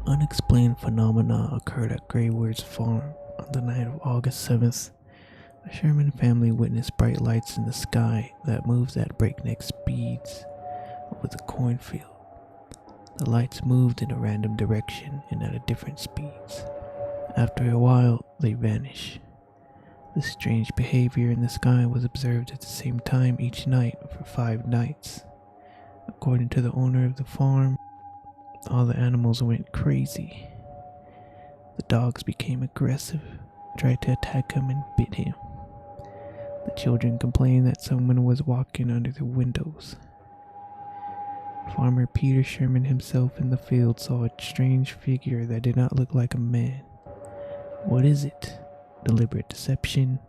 Unexplained phenomena occurred at Graywood's farm on the night of August 7th. The Sherman family witnessed bright lights in the sky that moved at breakneck speeds over the cornfield. The lights moved in a random direction and at different speeds. After a while, they vanished. This strange behavior in the sky was observed at the same time each night for 5 nights. According to the owner of the farm, all the animals went crazy. The dogs became aggressive, tried to attack him and bit him. The children complained that someone was walking under the windows. Farmer Peter Sherman himself in the field saw a strange figure that did not look like a man. What is it? Deliberate deception,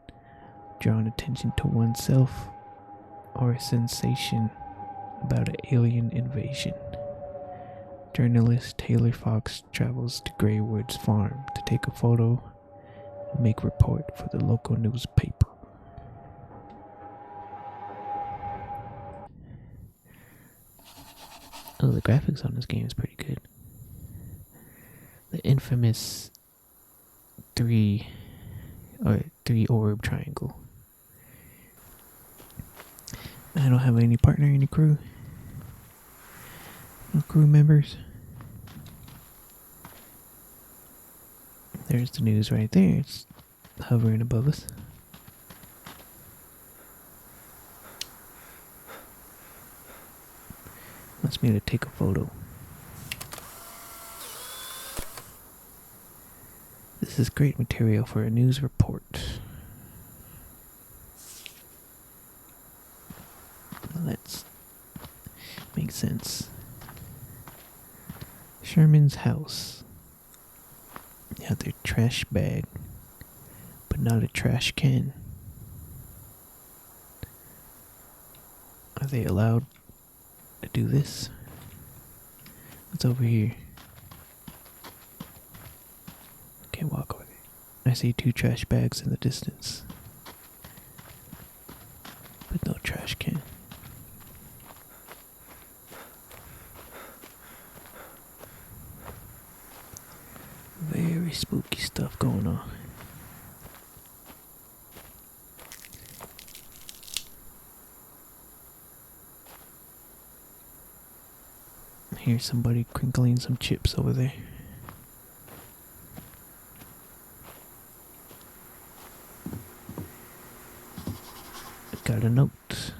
drawing attention to oneself, or a sensation about an alien invasion? Journalist Taylor Fox travels to Graywood's farm to take a photo and make report for the local newspaper. Oh, the graphics on this game is pretty good. The infamous three orb triangle. I don't have any partner, any crew. No crew members. There's the news right there. It's hovering above us. Wants me to take a photo. This is great material for a news report. Let's make sense. Sherman's house. You have their trash bag, but not a trash can. Are they allowed to do this? What's over here? Can't walk over there. I see 2 trash bags in the distance, but no trash can. Very spooky stuff going on. Here's somebody crinkling some chips over there. Got a note.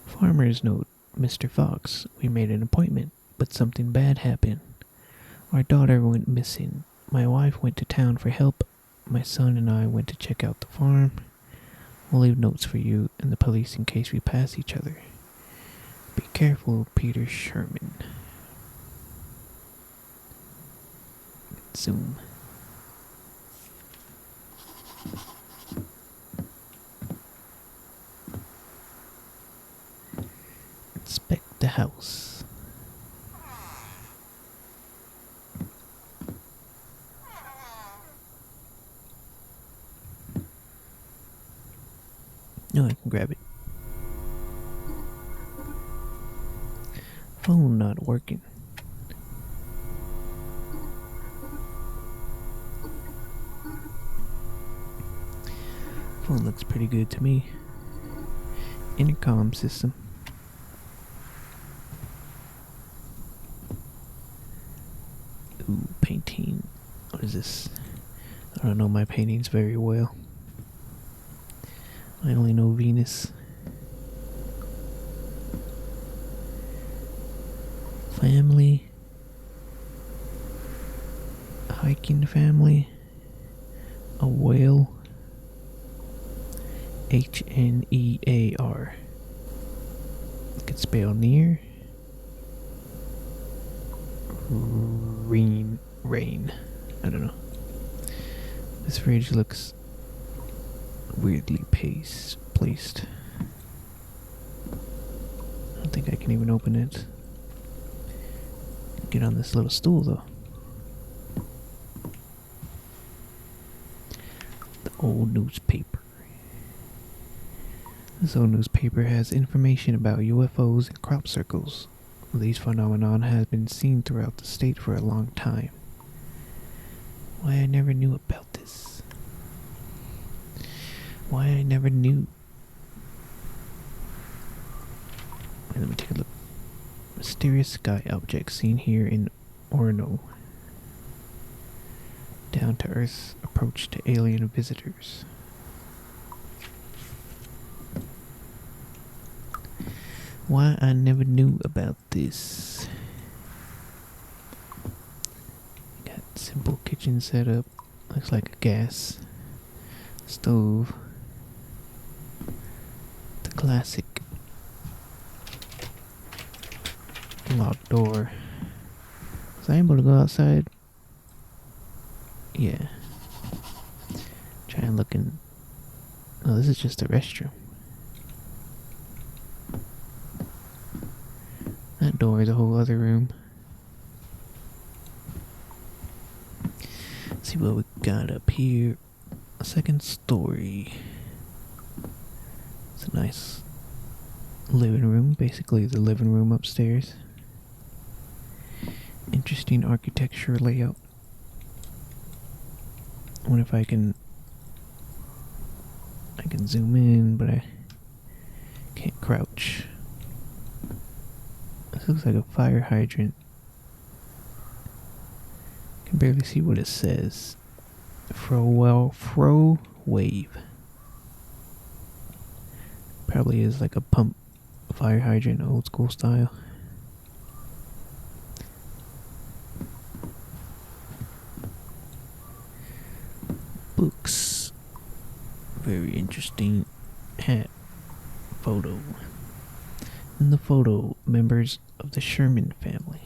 Farmer's note. Mr. Fox, we made an appointment, but something bad happened. Our daughter went missing. My wife went to town for help. My son and I went to check out the farm. We'll leave notes for you and the police in case we pass each other. Be careful, Peter Sherman. Zoom. Inspect the house. No, I can grab it. Phone not working. Phone looks pretty good to me. Intercom system. Ooh, painting. What is this? I don't know my paintings very well. I only know Venus. Family. A hiking family. A whale. H-N-E-A-R. I could spell near. Rain. I don't know. This fridge looks weirdly placed. I don't think I can even open it. Get on this little stool though. The old newspaper. This old newspaper has information about UFOs and crop circles. These phenomenon has been seen throughout the state for a long time. Why I never knew about this. Why I never knew. Wait, let me take a look. Mysterious sky object seen here in Orno. Down to Earth's approach to alien visitors. Why I never knew about this. Got simple kitchen setup. Looks like a gas stove. The classic locked door. Was I able to go outside? Yeah. Try and look in. Oh, this is just a restroom. That door is a whole other room. Let's see what we got up here. A second story. It's a nice living room, basically the living room upstairs. Interesting architecture layout. I wonder if I can zoom in, but I can't crouch. This looks like a fire hydrant. Can barely see what it says. Fro wave. Probably is like a pump fire hydrant, old school style. Books. Very interesting hat. Photo. In the photo, members of the Sherman family.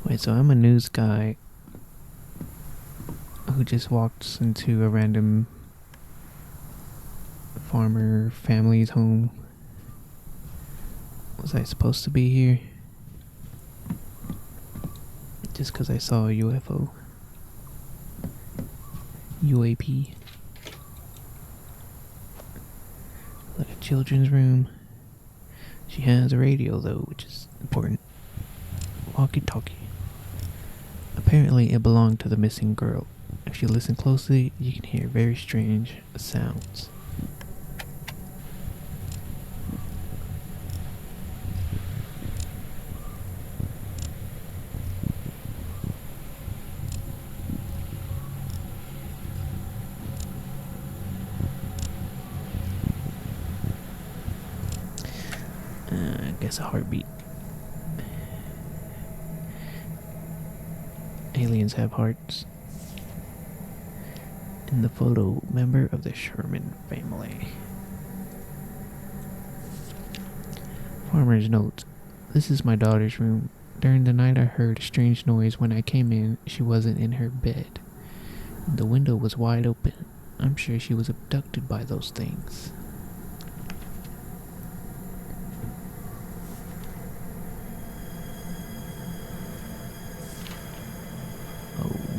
Wait, so I'm a news guy who just walked into a random farmer family's home. Was I supposed to be here? Just because I saw a UFO. UAP. Like a children's room. She has a radio though, which is important. Walkie-talkie. Apparently it belonged to the missing girl. If you listen closely, you can hear very strange sounds. I guess a heartbeat. Aliens have hearts. In the photo, member of the Sherman family. Farmer's note. This is my daughter's room. During the night I heard a strange noise. When I came in, she wasn't in her bed. The window was wide open. I'm sure she was abducted by those things.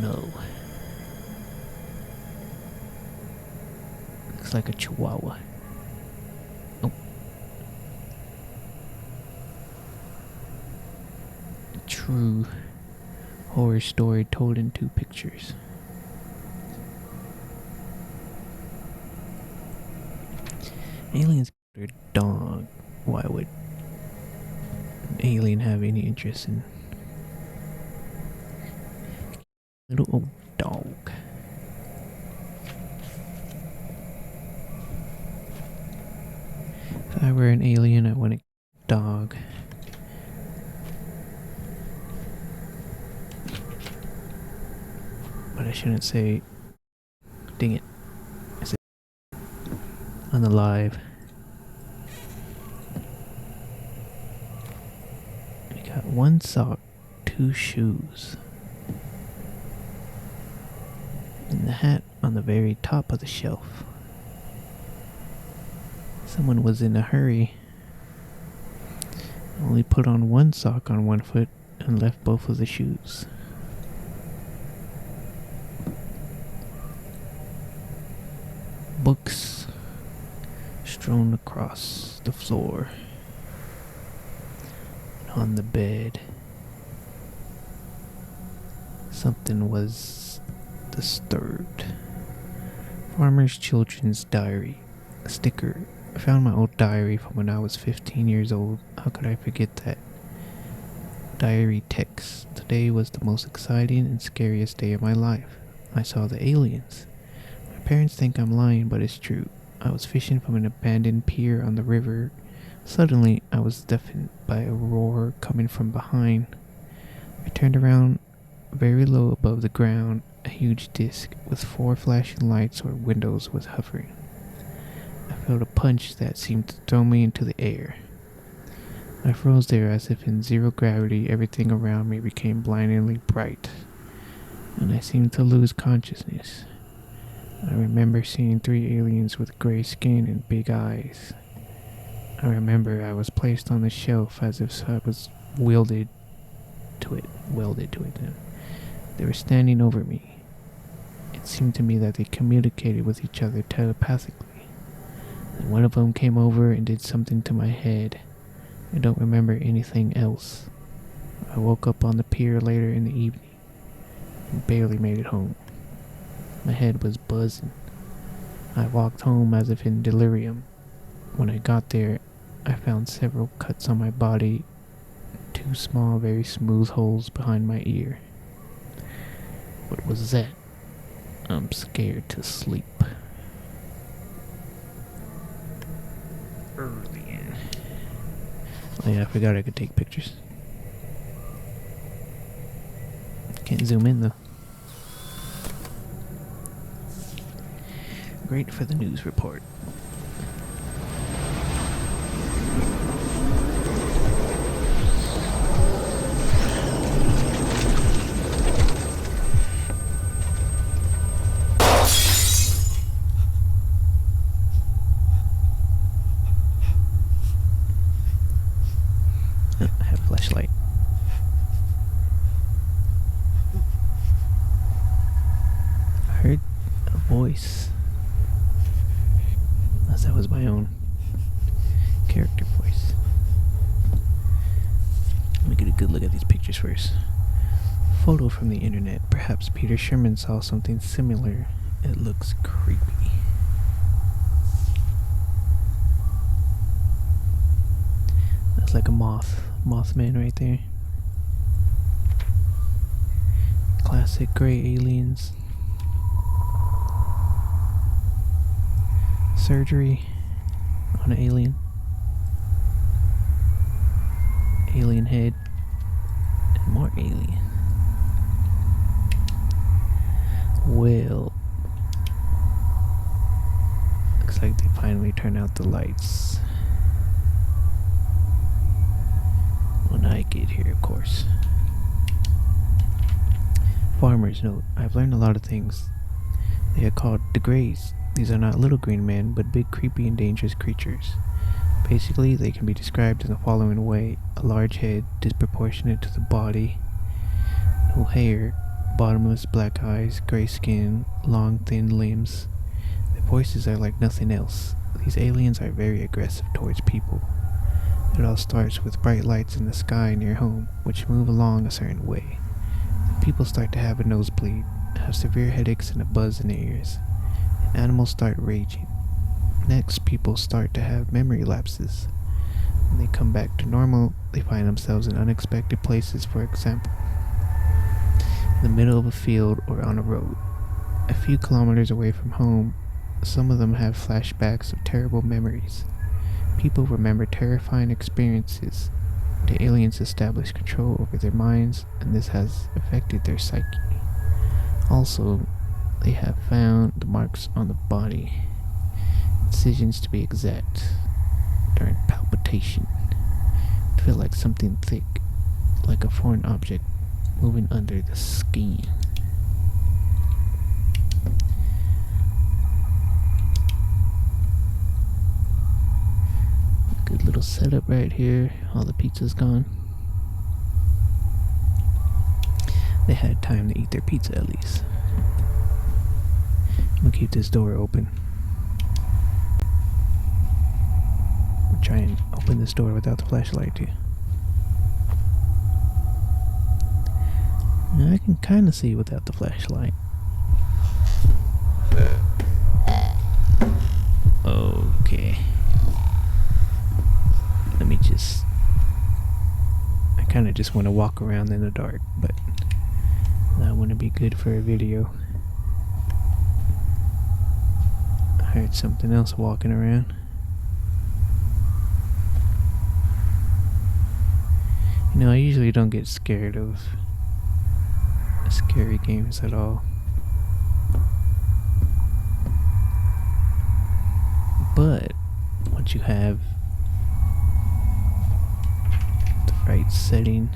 No. Looks like a chihuahua. Oh. A true horror story told in 2 pictures. Aliens are a dog. Why would an alien have any interest in little old dog? If I were an alien, I want a dog. But I shouldn't say. Dang it. I said on the live. We got 1 sock, 2 shoes. And the hat on the very top of the shelf. Someone was in a hurry. Only put on 1 sock on 1 foot and left both of the shoes. Books. strewn across the floor. On the bed, something was disturbed. Farmer's Children's Diary. A sticker. I found my old diary from when I was 15 years old. How could I forget that? Diary text. Today was the most exciting and scariest day of my life. I saw the aliens. My parents think I'm lying, but it's true. I was fishing from an abandoned pier on the river. Suddenly, I was deafened by a roar coming from behind. I turned around. Very low above the ground, a huge disc with 4 flashing lights or windows was hovering. I felt a punch that seemed to throw me into the air. I froze there as if in zero gravity. Everything around me became blindingly bright, and I seemed to lose consciousness. I remember seeing 3 aliens with gray skin and big eyes. I remember I was placed on the shelf as if I was welded to it. They were standing over me. It seemed to me that they communicated with each other telepathically. And one of them came over and did something to my head. I don't remember anything else. I woke up on the pier later in the evening and barely made it home. My head was buzzing. I walked home as if in delirium. When I got there, I found several cuts on my body, 2 small, very smooth holes behind my ear. What was that? I'm scared to sleep. Oh yeah, I forgot I could take pictures. Can't zoom in though. Great for the news report. I have a flashlight. I heard a voice. Unless that was my own character voice. Let me get a good look at these pictures first. Photo from the internet. Perhaps Peter Sherman saw something similar. It looks creepy. That's like a Mothman right there. Classic gray aliens. Surgery on an alien. Alien head. And more alien. Well, looks like they finally turned out the lights. When I get here, of course. Farmer's note. I've learned a lot of things. They are called the Greys. These are not little green men, but big, creepy, and dangerous creatures. Basically, they can be described in the following way. A large head, disproportionate to the body. No hair. Bottomless black eyes, gray skin, long, thin limbs. Their voices are like nothing else. These aliens are very aggressive towards people. It all starts with bright lights in the sky near home, which move along a certain way. People start to have a nosebleed, have severe headaches and a buzz in their ears. And animals start raging. Next, people start to have memory lapses. When they come back to normal, they find themselves in unexpected places, for example, in the middle of a field or on a road. A few kilometers away from home, some of them have flashbacks of terrible memories. People remember terrifying experiences. The aliens establish control over their minds, and this has affected their psyche. Also, they have found the marks on the body, incisions to be exact, during palpitation. It feel like something thick, like a foreign object, moving under the skin. Good little setup right here. All the pizza's gone. They had time to eat their pizza at least. I'm gonna keep this door open. try and open this door without the flashlight too. Now I can kind of see without the flashlight. Okay. Let me just... I kind of just want to walk around in the dark, but that wouldn't be good for a video. I heard something else walking around. You know, I usually don't get scared of scary games at all. But once you have the right setting,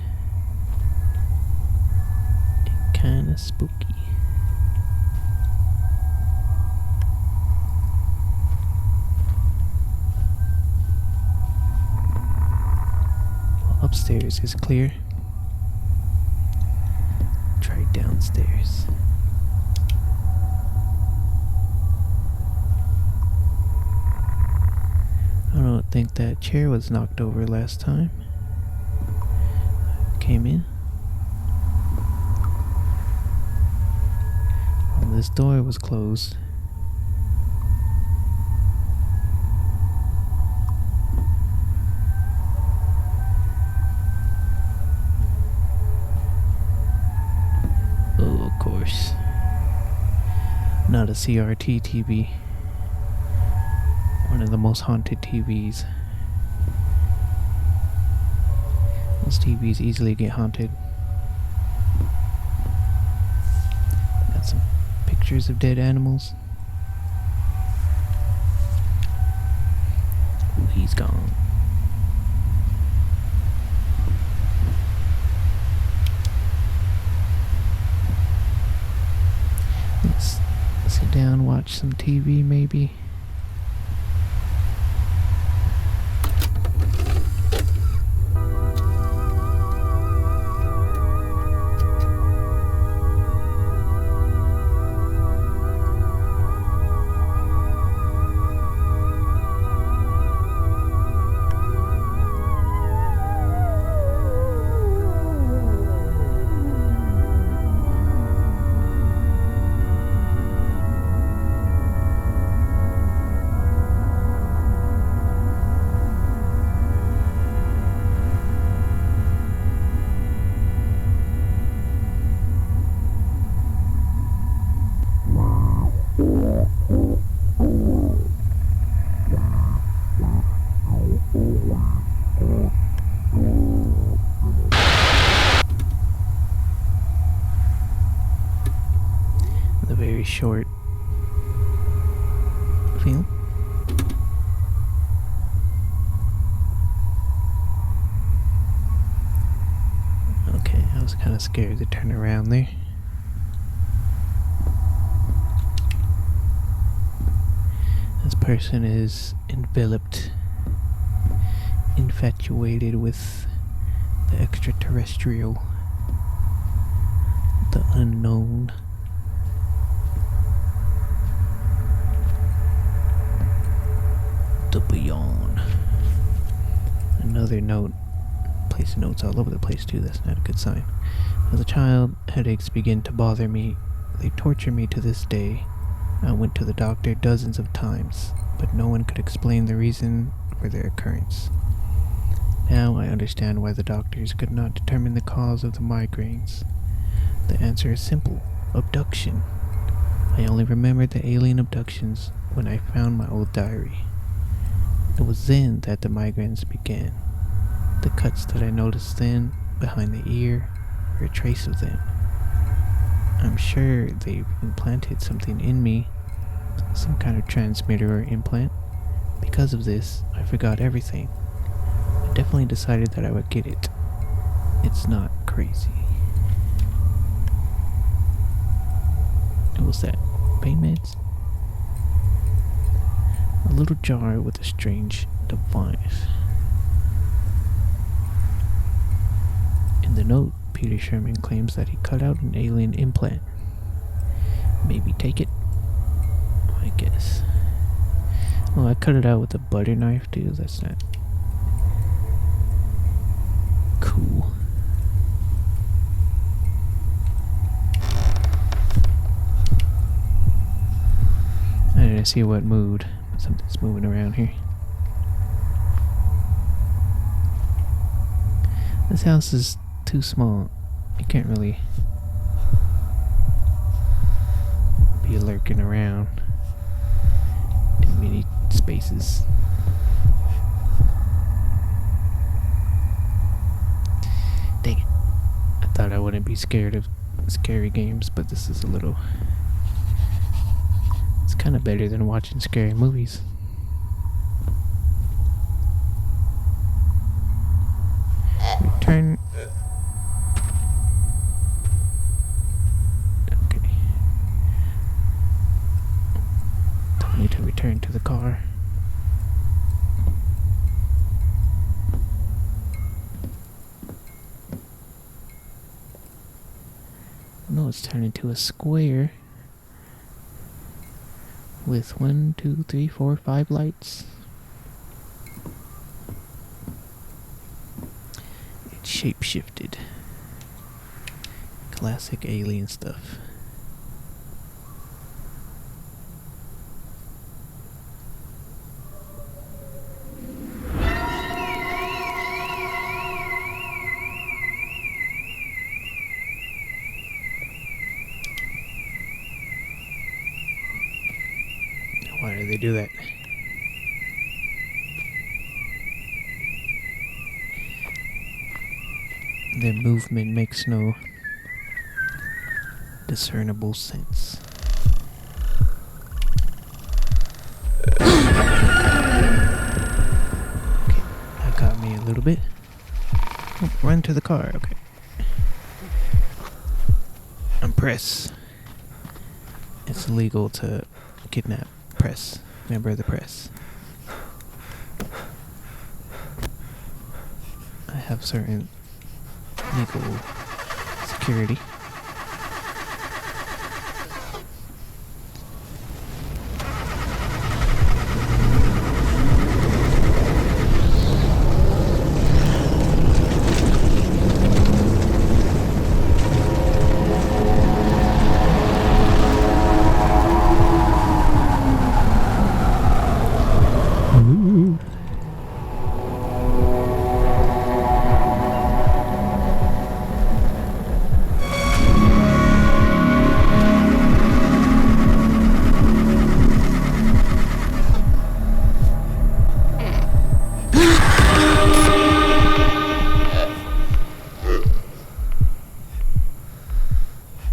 it's kinda spooky. Well, upstairs is clear. Try downstairs. I don't think that chair was knocked over last time. Came in. Well, this door was closed. Oh, of course. Not a CRT TV. One of the most haunted TVs. Most TVs easily get haunted. Got some pictures of dead animals. Ooh, he's gone. Let's sit down, watch some TV maybe. The very short film. Okay, I was kind of scared to turn around there. This person is enveloped, infatuated with the extraterrestrial, the unknown. The beyond. Another note. Place notes all over the place too, that's not a good sign. As a child, headaches begin to bother me. They torture me to this day. I went to the doctor dozens of times, but no one could explain the reason for their occurrence. Now I understand why the doctors could not determine the cause of the migraines. The answer is simple: abduction. I only remembered the alien abductions when I found my old diary. It was then that the migraines began. The cuts that I noticed then, behind the ear, were a trace of them. I'm sure they've implanted something in me, some kind of transmitter or implant. Because of this, I forgot everything. I definitely decided that I would get it. It's not crazy. What was that? Pain meds? A little jar with a strange device. In the note, Peter Sherman claims that he cut out an alien implant. Maybe take it? I guess. Oh, I cut it out with a butter knife too. That's not to see what mood. Something's moving around here. This house is too small. You can't really be lurking around in many spaces. Dang it. I thought I wouldn't be scared of scary games, but this is a little... It's kind of better than watching scary movies. Return. Okay. Don't need to return to the car. No, it's turned into a square with 1, 2, 3, 4, 5 lights. It shape-shifted. Classic alien stuff. Why do they do that? Their movement makes no discernible sense. Okay, that got me a little bit. Oh, run to the car, okay. Press. It's illegal to kidnap press. Member of the press. I have certain legal security.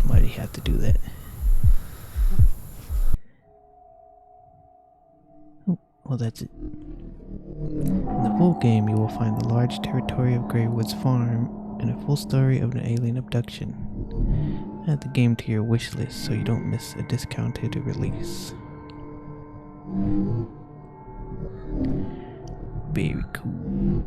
Why do you have to do that? Oh, well, that's it. In the full game, you will find the large territory of Grayswood's farm and a full story of an alien abduction. Add the game to your wish list so you don't miss a discounted release. Very cool.